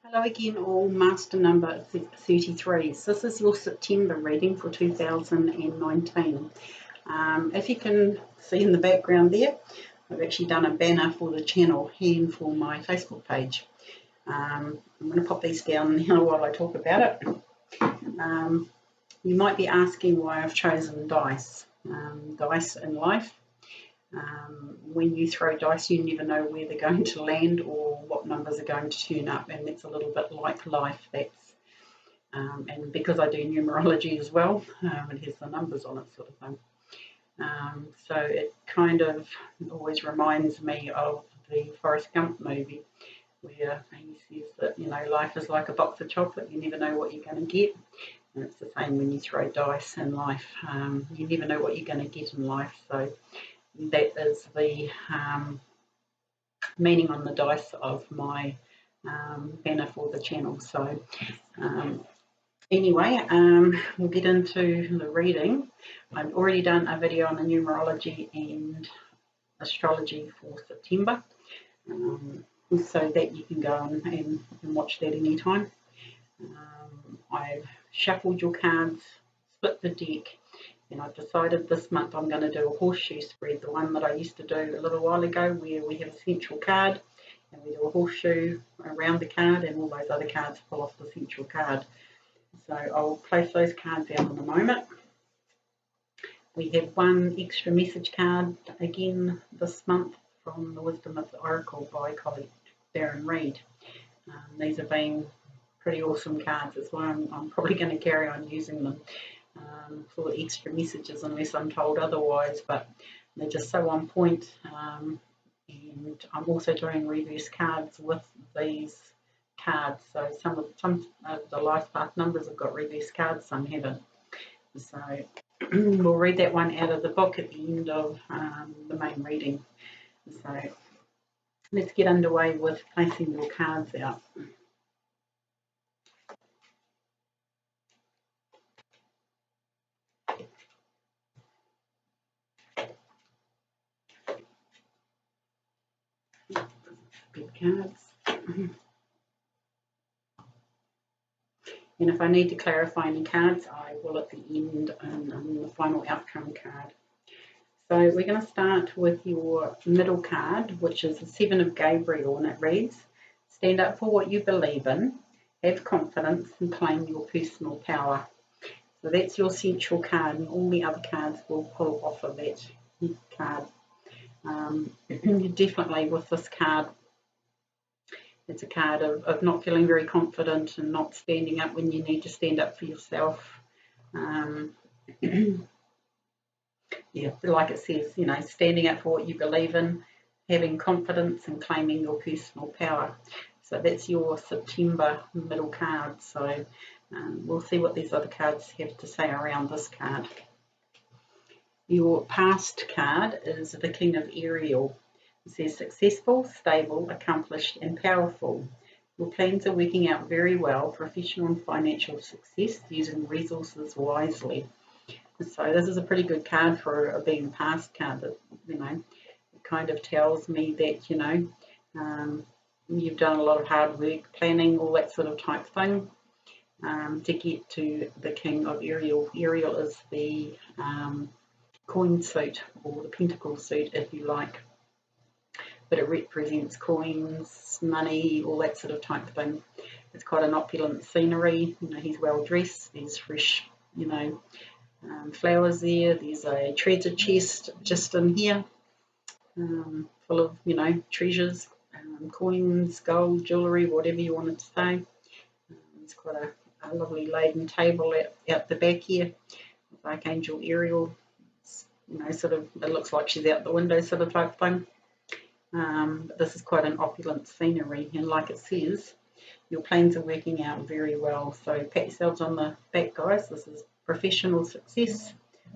Hello again, all. Master number 33. So this is your September reading for 2019. If you can see in the background there, I've actually done a banner for the channel and for my Facebook page. I'm going to pop these down now while I talk about it. You might be asking why I've chosen dice. Dice in life. When you throw dice, you never know where they're going to land or what numbers are going to turn up, and that's a little bit like life. And because I do numerology as well, it has the numbers on it, sort of thing. So it kind of always reminds me of the Forrest Gump movie, where he says that life is like a box of chocolate. You never know what you're going to get, and it's the same when you throw dice in life. You never know what you're going to get in life. So that is the meaning on the dice of my banner for the channel. So anyway, we'll get into the reading. I've already done a video on the numerology and astrology for September, so that you can go and watch that anytime. I've shuffled your cards, split the deck, and I've decided this month I'm going to do a horseshoe spread, the one that I used to do a little while ago, where we have a central card and we do a horseshoe around the card and all those other cards pull off the central card. So I'll place those cards out in a moment. We have one extra message card again this month from the Wisdom of the Oracle by colleague Darren Reed. These have been pretty awesome cards as well. I'm probably going to carry on using them for extra messages unless I'm told otherwise, but they're just so on point. And I'm also doing reverse cards with these cards, so some of the life path numbers have got reverse cards, some haven't. So we'll read that one out of the book at the end of the main reading. So let's get underway with placing your cards out. Good cards. And if I need to clarify any cards, I will at the end and the final outcome card. So we're going to start with your middle card, which is the Seven of Gabriel, and it reads, stand up for what you believe in, have confidence, and claim your personal power. So that's your central card, and all the other cards will pull off of that card. Definitely with this card, it's a card of not feeling very confident and not standing up when you need to stand up for yourself. Yeah, like it says, standing up for what you believe in, having confidence and claiming your personal power. So that's your September middle card. So we'll see what these other cards have to say around this card. Your past card is the King of Ariel. It says successful, stable, accomplished and powerful. Your plans are working out very well, professional and financial success, using resources wisely. So this is a pretty good card for a being past card. That, it kind of tells me that, you've done a lot of hard work, planning, all that sort of type thing, to get to the King of Ariel. Ariel is the coin suit, or the pentacle suit, if you like. But it represents coins, money, all that sort of type thing. It's quite an opulent scenery. He's well dressed. There's fresh, flowers there. There's a treasure chest just in here, full of, treasures, coins, gold, jewellery, whatever you wanted to say. It's quite a lovely laden table out the back here with Archangel Ariel. Sort of, it looks like she's out the window sort of type thing. But this is quite an opulent scenery, and like it says, your plans are working out very well. So pat yourselves on the back, guys. This is professional success,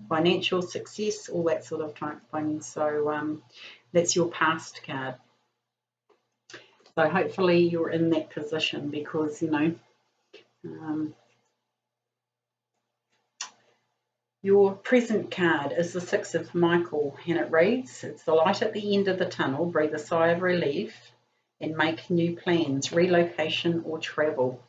financial success, all that sort of type thing. So that's your past card. So hopefully you're in that position, because your present card is the Six of Michael, and it reads, it's the light at the end of the tunnel, breathe a sigh of relief. and make new plans, relocation or travel.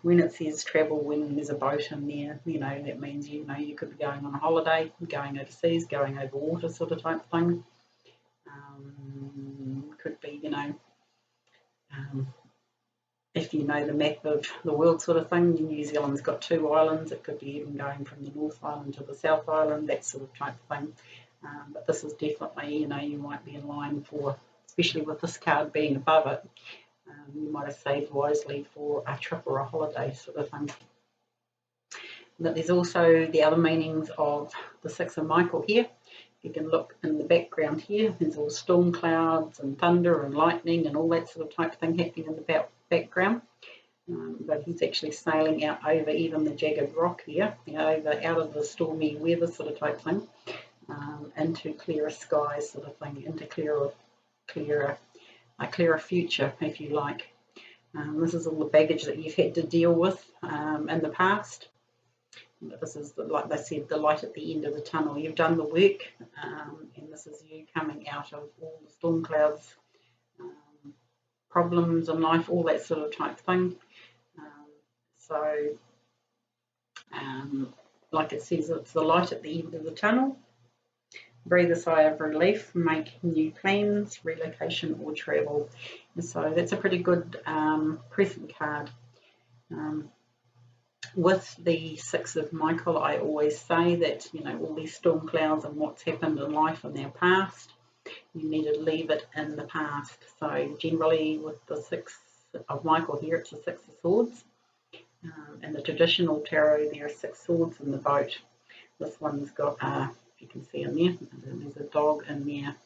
When it says travel, when there's a boat in there, that means, you could be going on a holiday, going overseas, going over water sort of type thing. Could be, if you know the map of the world sort of thing, New Zealand's got 2 islands. It could be even going from the North Island to the South Island, that sort of type of thing. But this is definitely, you might be in line for, especially with this card being above it, you might have saved wisely for a trip or a holiday sort of thing. But there's also the other meanings of the Six of Michael here. You can look in the background here. There's all storm clouds and thunder and lightning and all that sort of type of thing happening in the background. But he's actually sailing out over even the jagged rock here, out of the stormy weather sort of type thing, into clearer skies sort of thing, into a clearer future, if you like. This is all the baggage that you've had to deal with in the past. But this is, like they said, the light at the end of the tunnel. You've done the work, and this is you coming out of all the storm clouds, problems in life, all that sort of type thing. Like it says, it's the light at the end of the tunnel. Breathe a sigh of relief, make new plans, relocation or travel. And so that's a pretty good present card. With the Six of Michael, I always say that, all these storm clouds and what's happened in life in their past, you need to leave it in the past. So generally with the Six of Michael here, it's the Six of Swords. In the traditional tarot, there are 6 swords in the boat. This one's got, if you can see in there, there's a dog in there.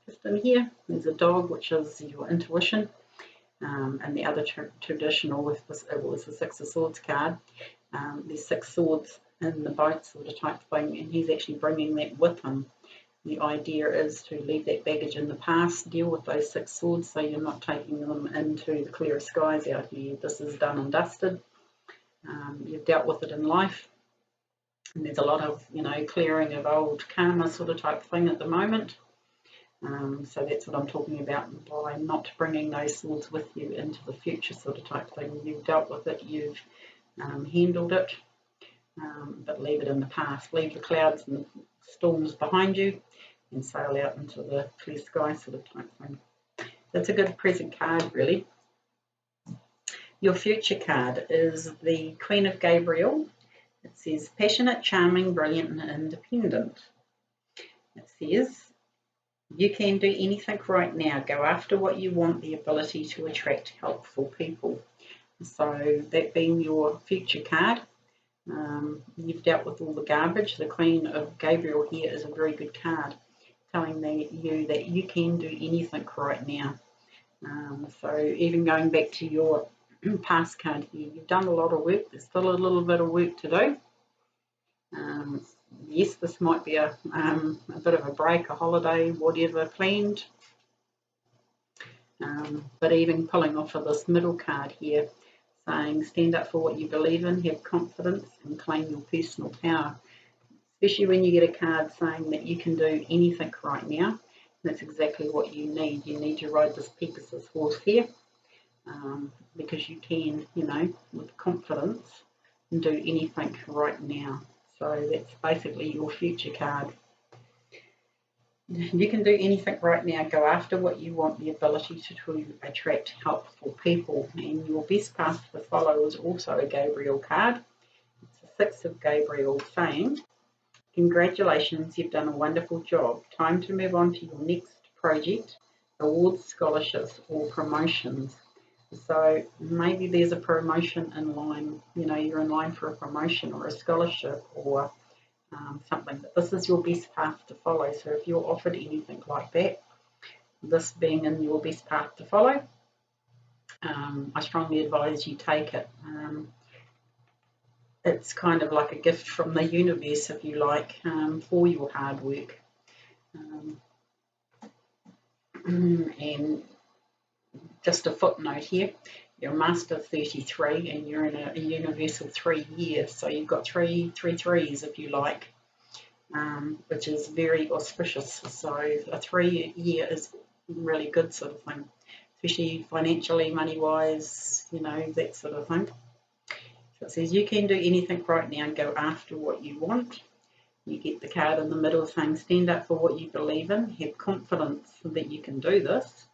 Just in here, there's a dog, which is your intuition. And the other traditional, with this, it was the Six of Swords card. There's 6 swords in the boat sort of type thing, and he's actually bringing that with him. The idea is to leave that baggage in the past, deal with those 6 swords so you're not taking them into the clearer skies out here. This is done and dusted. You've dealt with it in life. And there's a lot of, clearing of old karma sort of type thing at the moment. So that's what I'm talking about by not bringing those swords with you into the future sort of type thing. You've dealt with it, you've handled it, but leave it in the past. Leave the clouds and the storms behind you and sail out into the clear sky sort of type thing. That's a good present card, really. Your future card is the Queen of Gabriel. It says, passionate, charming, brilliant and independent. It says, you can do anything right now. Go after what you want, the ability to attract helpful people. So that being your future card, you've dealt with all the garbage. The Queen of Gabriel here is a very good card, telling you that you can do anything right now. So even going back to your past card here, you've done a lot of work. There's still a little bit of work to do. Yes, this might be a bit of a break, a holiday, whatever planned. But even pulling off of this middle card here, saying stand up for what you believe in, have confidence and claim your personal power. Especially when you get a card saying that you can do anything right now. That's exactly what you need. You need to ride this Pegasus horse here, because you can, with confidence, do anything right now. So that's basically your future card. You can do anything right now. Go after what you want, the ability to attract helpful people. And your best path to follow is also a Gabriel card. It's the Six of Gabriel, saying, congratulations, you've done a wonderful job. Time to move on to your next project, awards, scholarships or promotions. So maybe there's a promotion in line, you're in line for a promotion or a scholarship or something, but this is your best path to follow. So if you're offered anything like that, this being in your best path to follow, I strongly advise you take it. It's kind of like a gift from the universe, if you like, for your hard work. And just a footnote here, you're a Master 33 and you're in a Universal 3 year, so you've got three threes, if you like, which is very auspicious. So a 3 year is really good sort of thing, especially financially, money-wise, you know, that sort of thing. So it says you can do anything right now, go after what you want. You get the card in the middle saying stand up for what you believe in, have confidence that you can do this.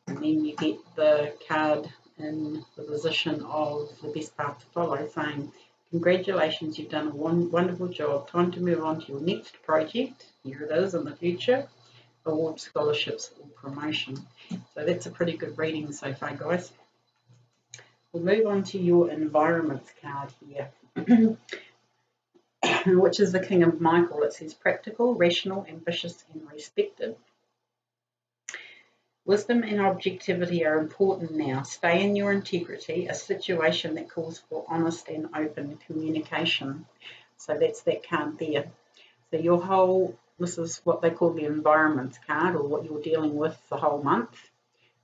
And then you get the card in the position of the best path to follow saying congratulations, you've done a wonderful job, time to move on to your next project. Here it is in the future, award, scholarships or promotion. So that's a pretty good reading so far, guys. We'll move on to your environments card here. Which is the King of Michael. It says practical, rational, ambitious and respected. Wisdom and objectivity are important now. Stay in your integrity, a situation that calls for honest and open communication. So that's that card there. So your whole, this is what they call the environments card, or what you're dealing with the whole month,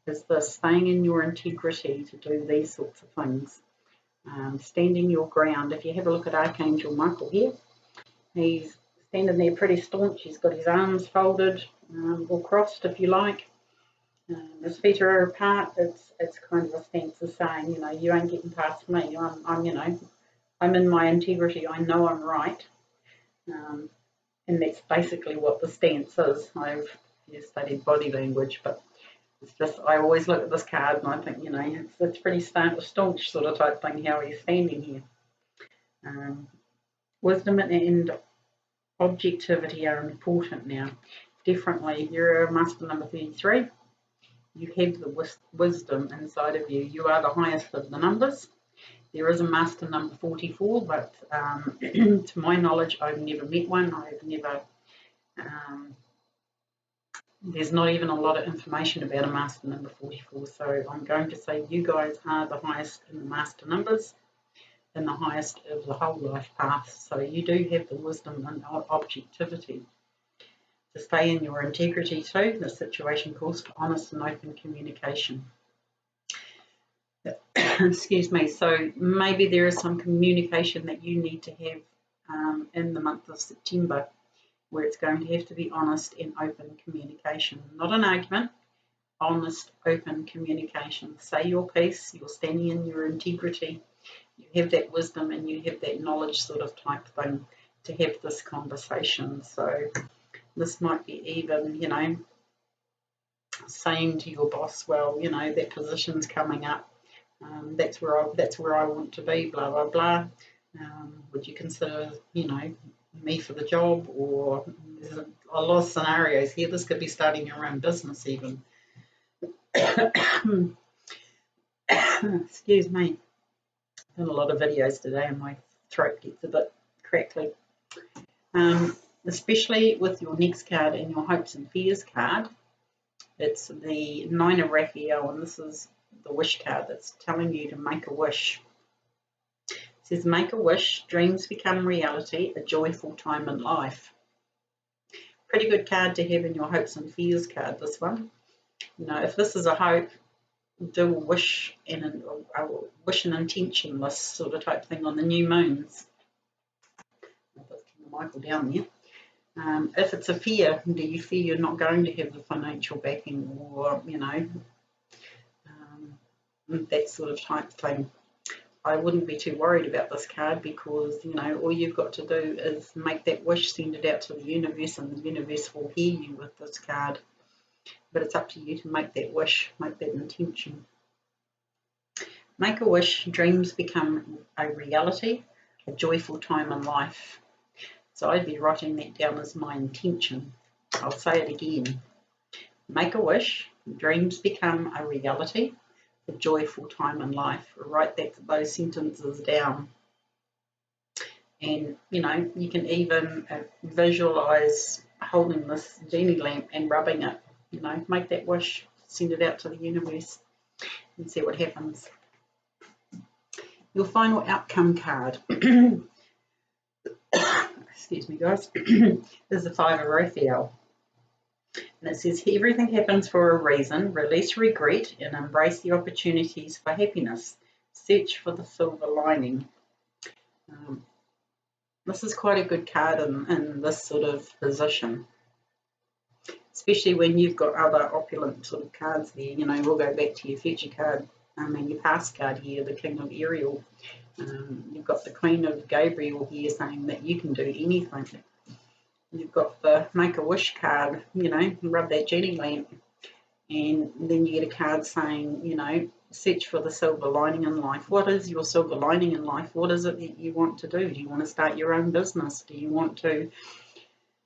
is this staying in your integrity to do these sorts of things. Standing your ground. If you have a look at Archangel Michael here, he's standing there pretty staunch. He's got his arms folded or crossed, if you like. His feet are apart. It's kind of a stance of saying, you know, you ain't getting past me. I'm you know, I'm in my integrity. I know I'm right, and that's basically what the stance is. I've studied body language, but it's just I always look at this card and I think, you know, it's pretty staunch sort of type thing how he's standing here. Wisdom and objectivity are important now. Definitely, you're a master number 33. You have the wisdom inside of you. You are the highest of the numbers. There is a master number 44, but to my knowledge, I've never met one. I've never. There's not even a lot of information about a master number 44. So I'm going to say you guys are the highest in the master numbers and the highest of the whole life path. So you do have the wisdom and objectivity to stay in your integrity too. The situation calls for honest and open communication. Excuse me. So maybe there is some communication that you need to have in the month of September, where it's going to have to be honest and open communication. Not an argument, honest, open communication. Say your piece, you're standing in your integrity, you have that wisdom and you have that knowledge sort of type thing to have this conversation. So this might be even, you know, saying to your boss, well, you know, that position's coming up. That's where I want to be, blah, blah, blah. Would you consider, you know, me for the job? Or there's a lot of scenarios here. This could be starting your own business even. Excuse me. I've done a lot of videos today and my throat gets a bit crackly. Especially with your next card and your hopes and fears card. It's the Nine of Raphael, and this is the wish card that's telling you to make a wish. It says, make a wish, dreams become reality, a joyful time in life. Pretty good card to have in your hopes and fears card, this one. You know, if this is a hope, do a wish and an intention list sort of type thing on the new moons. I'll put Michael down there. If it's a fear, do you fear you're not going to have the financial backing, or, you know, that sort of type thing? I wouldn't be too worried about this card, because, you know, all you've got to do is make that wish, send it out to the universe, and the universe will hear you with this card. But it's up to you to make that wish, make that intention. Make a wish, dreams become a reality, a joyful time in life. So I'd be writing that down as my intention. I'll say it again. Make a wish, dreams become a reality, a joyful time in life. Write those sentences down. And, you know, you can even visualize holding this genie lamp and rubbing it. You know, make that wish, send it out to the universe and see what happens. Your final outcome card. Excuse me, guys. There's the Five of Raphael. And it says, everything happens for a reason. Release regret and embrace the opportunities for happiness. Search for the silver lining. This is quite a good card in this sort of position. especially when you've got other opulent sort of cards there. You know, we'll go back to your future card, and your past card here, the King of Ariel. You've got the Queen of Gabriel here saying that you can do anything. You've got the Make-A-Wish card, you know, rub that genie lamp. And then you get a card saying, you know, search for the silver lining in life. What is your silver lining in life? What is it that you want to do? Do you want to start your own business? Do you want to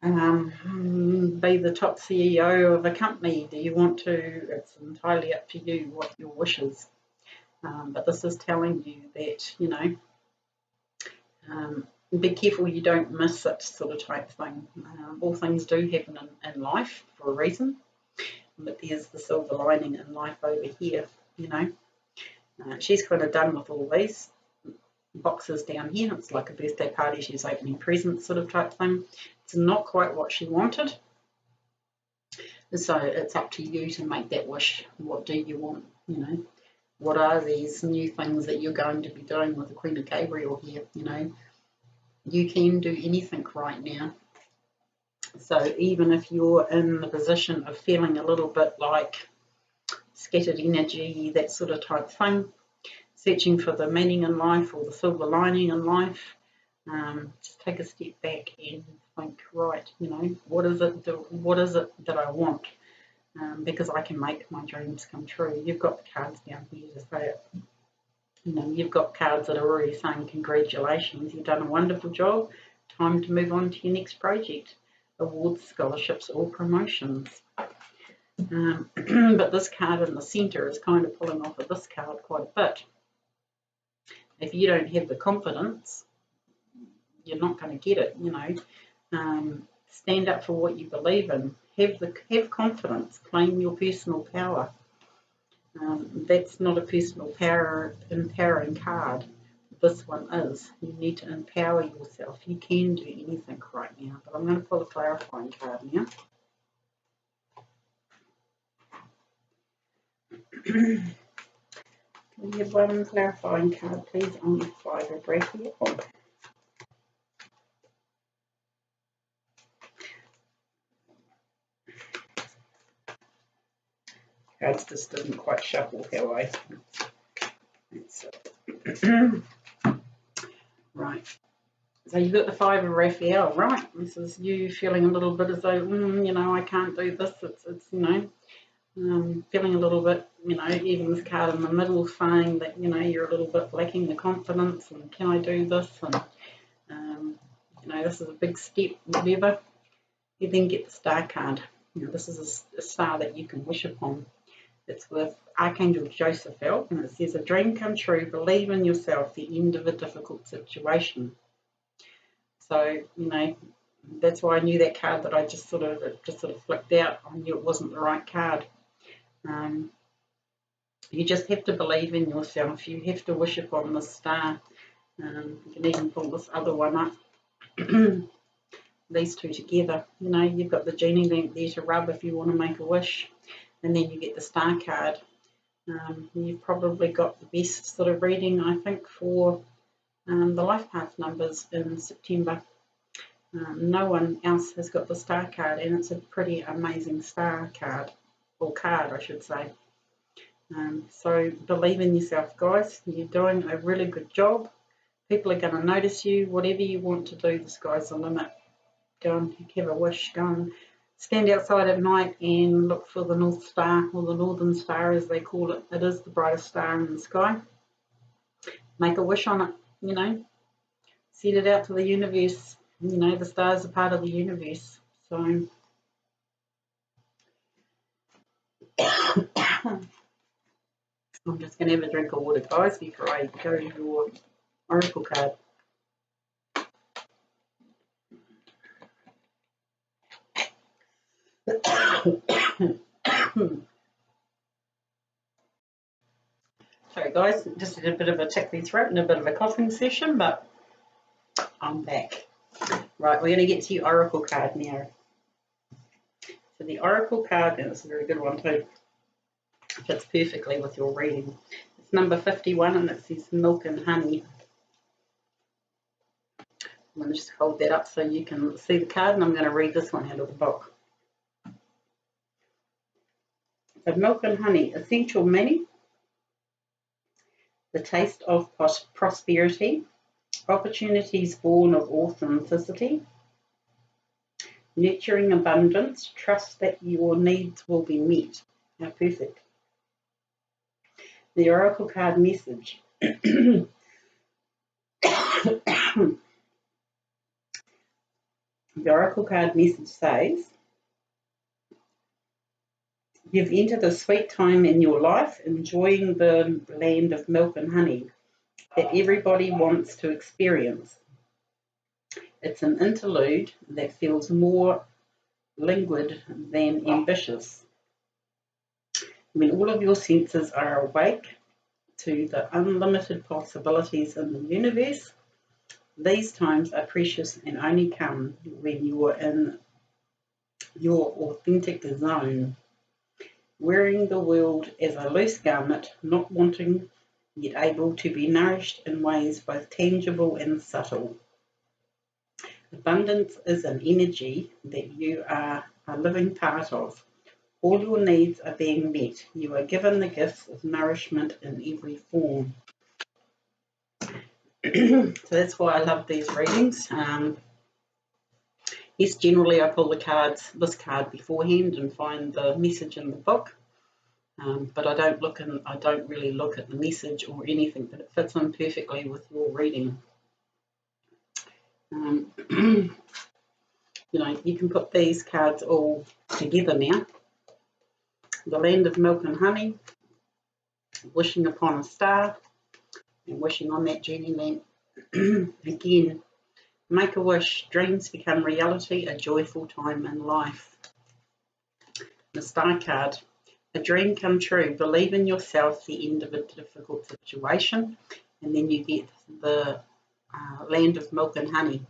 be the top CEO of a company? Do you want to? It's entirely up to you what your wish is. But this is telling you that, you know, be careful you don't miss it, sort of type thing. All things do happen in life for a reason. But there's the silver lining in life over here, you know. She's kind of done with all these boxes down here. It's like a birthday party. She's opening presents, sort of type thing. It's not quite what she wanted. So it's up to you to make that wish. What do you want, you know? What are these new things that you're going to be doing with the Queen of Gabriel here, you know? You can do anything right now. So even if you're in the position of feeling a little bit like scattered energy, that sort of type thing, searching for the meaning in life or the silver lining in life, just take a step back and think, right, you know, what is it that I want? Because I can make my dreams come true. You've got the cards down here to say it. You know, you've got cards that are already saying congratulations, you've done a wonderful job, time to move on to your next project. Awards, scholarships, or promotions. But this card in the centre is kind of pulling off of this card quite a bit. If you don't have the confidence, you're not going to get it, you know. Stand up for what you believe in. Have confidence. Claim your personal power. That's not a personal power empowering card. This one is. You need to empower yourself. You can do anything right now. But I'm going to pull a clarifying card now. Can we have one clarifying card, please, on the Five of Raphael? Cards just didn't quite shuffle how I. Right. So you've got the Five of Raphael, right? This is you feeling a little bit as though, you know, I can't do this. It's you know, feeling a little bit, you know, even this card in the middle saying that, you know, you're a little bit lacking the confidence and can I do this? And, you know, this is a big step, whatever. You then get the Star card. You know, this is a star that you can wish upon. It's with Archangel Joseph, and it says, a dream come true, believe in yourself, the end of a difficult situation. So, you know, that's why I knew that card that I just sort of flicked out. I knew it wasn't the right card. You just have to believe in yourself. You have to wish upon the star. You can even pull this other one up. These two together. You know, you've got the genie lamp there to rub if you want to make a wish. And then you get the star card. You've probably got the best sort of reading, I think, for the life path numbers in September. No one else has got the star card, and it's a pretty amazing star card, or card I should say. So believe in yourself, guys. You're doing a really good job. People are going to notice you. Whatever you want to do, the sky's the limit. Go and have a wish. Go and stand outside at night and look for the North Star, or the Northern Star as they call it. It is the brightest star in the sky. Make a wish on it, you know. Send it out to the universe. You know, the stars are part of the universe. So I'm just going to have a drink of water, guys, before I go to your oracle card. Sorry, guys, just had a bit of a tickly throat and a bit of a coughing session, but I'm back. Right, we're going to get to your oracle card now. So the oracle card, and it's a very good one too, fits perfectly with your reading. It's number 51 and it says milk and honey. I'm going to just hold that up so you can see the card, and I'm going to read this one out of the book. So milk and honey, essential meaning, the taste of prosperity, opportunities born of authenticity, nurturing abundance, trust that your needs will be met. How perfect. The Oracle card message. The Oracle card message says, you've entered a sweet time in your life, enjoying the land of milk and honey that everybody wants to experience. It's an interlude that feels more languid than ambitious. When all of your senses are awake to the unlimited possibilities in the universe, these times are precious and only come when you are in your authentic zone, wearing the world as a loose garment, not wanting yet able to be nourished in ways both tangible and subtle. Abundance is an energy that you are a living part of. All your needs are being met. You are given the gifts of nourishment in every form. So that's why I love these readings. Yes, generally I pull this card beforehand and find the message in the book. But I don't really look at the message or anything, but it fits in perfectly with your reading. You can put these cards all together now. The land of milk and honey, wishing upon a star, and wishing on that journey lamp. Again, make a wish, dreams become reality, a joyful time in life. The star card, a dream come true, believe in yourself, the end of a difficult situation, and then you get the land of milk and honey.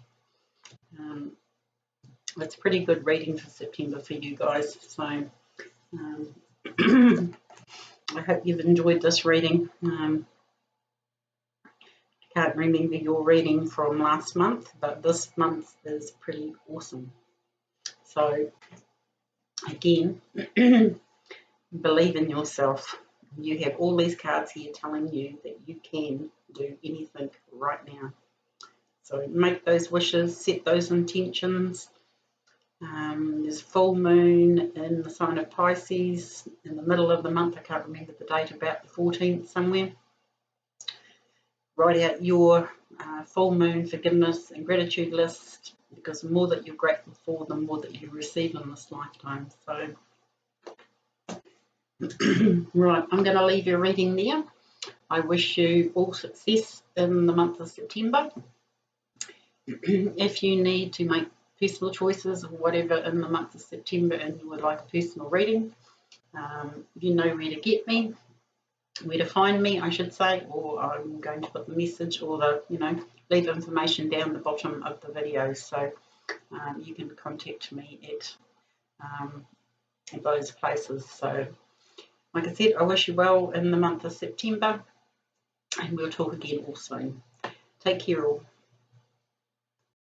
It's pretty good reading for September for you guys, so I hope you've enjoyed this reading. I can't remember your reading from last month, but this month is pretty awesome. So again, believe in yourself. You have all these cards here telling you that you can do anything right now. So make those wishes, set those intentions. There's full moon in the sign of Pisces in the middle of the month. I can't remember the date, about the 14th somewhere. Write out your full moon forgiveness and gratitude list, because the more that you're grateful for, the more that you receive in this lifetime. So, right, I'm going to leave your reading there. I wish you all success in the month of September. If you need to make personal choices or whatever in the month of September and you would like a personal reading, you know where to get me, where to find me, I should say, or I'm going to put the message or leave information down the bottom of the video, so you can contact me at those places. So, like I said, I wish you well in the month of September, and we'll talk again all soon. Take care all.